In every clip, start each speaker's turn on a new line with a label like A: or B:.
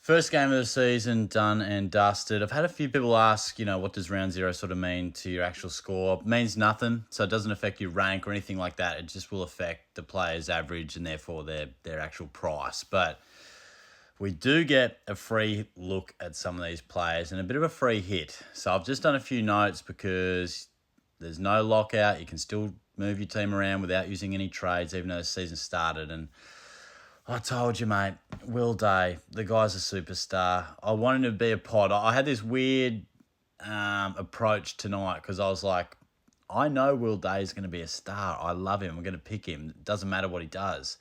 A: First game of the season, done and dusted. I've had a few people ask, what does round zero sort of mean to your actual score? It means nothing, so it doesn't affect your rank or anything like that. It just will affect the player's average and therefore their actual price. But we do get a free look at some of these players and a bit of a free hit. So I've just done a few notes because there's no lockout. You can still move your team around without using any trades, even though the season started. And I told you, mate, Will Day, the guy's a superstar. I wanted him to be a pod. I had this weird approach tonight because I was like, I know Will Day is going to be a star. I love him. I'm going to pick him. It doesn't matter what he does.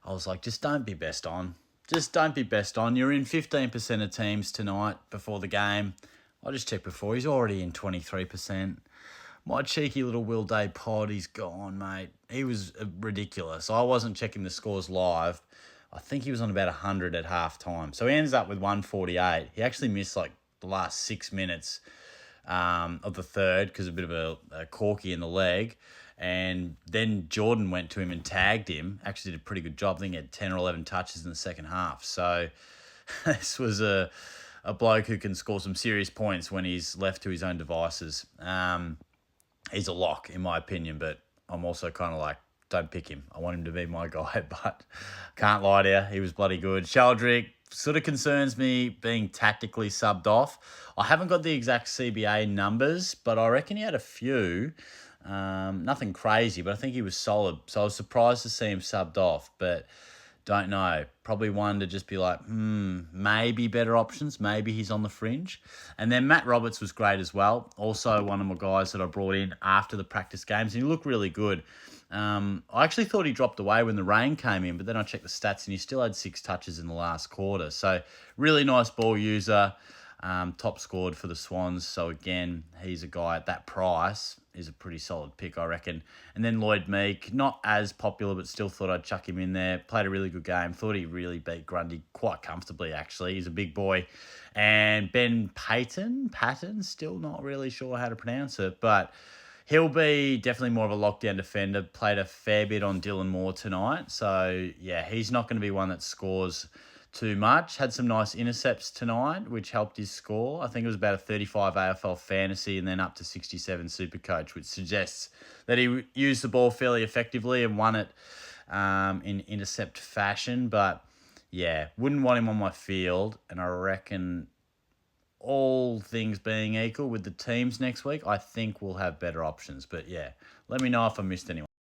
A: I was like, just don't be best on. Just don't be best on. You're in 15% of teams tonight before the game. I just checked before. He's already in 23%. My cheeky little Will Day pod, he's gone, mate. He was ridiculous. I wasn't checking the scores live. I think he was on about 100 at half time. So he ends up with 148. He actually missed like the last 6 minutes of the third because of a bit of a corky in the leg. And then Jordan went to him and tagged him. Actually did a pretty good job. I think he had 10 or 11 touches in the second half. So this was a bloke who can score some serious points when he's left to his own devices. He's a lock, in my opinion, but I'm also kind of like, don't pick him. I want him to be my guy, but can't lie to you. He was bloody good. Sheldrick sort of concerns me being tactically subbed off. I haven't got the exact CBA numbers, but I reckon he had a few. Nothing crazy, but I think he was solid. So I was surprised to see him subbed off, but don't know. Probably one to just be like, maybe better options. Maybe he's on the fringe. And then Matt Roberts was great as well. Also one of my guys that I brought in after the practice games. And he looked really good. I actually thought he dropped away when the rain came in, but then I checked the stats and he still had 6 touches in the last quarter. So really nice ball user. Top scored for the Swans. So again, he's a guy at that price is a pretty solid pick, I reckon. And then Lloyd Meek, not as popular, but still thought I'd chuck him in there. Played a really good game. Thought he really beat Grundy quite comfortably, actually. He's a big boy. And Ben Patton, still not really sure how to pronounce it, but he'll be definitely more of a lockdown defender. Played a fair bit on Dylan Moore tonight. So, yeah, he's not going to be one that scores too much. Had some nice intercepts tonight, which helped his score. I think it was about a 35 AFL fantasy and then up to 67 SuperCoach, which suggests that he used the ball fairly effectively and won it in intercept fashion. But, yeah, wouldn't want him on my field. And I reckon all things being equal with the teams next week, I think we'll have better options. But, yeah, let me know if I missed anyone.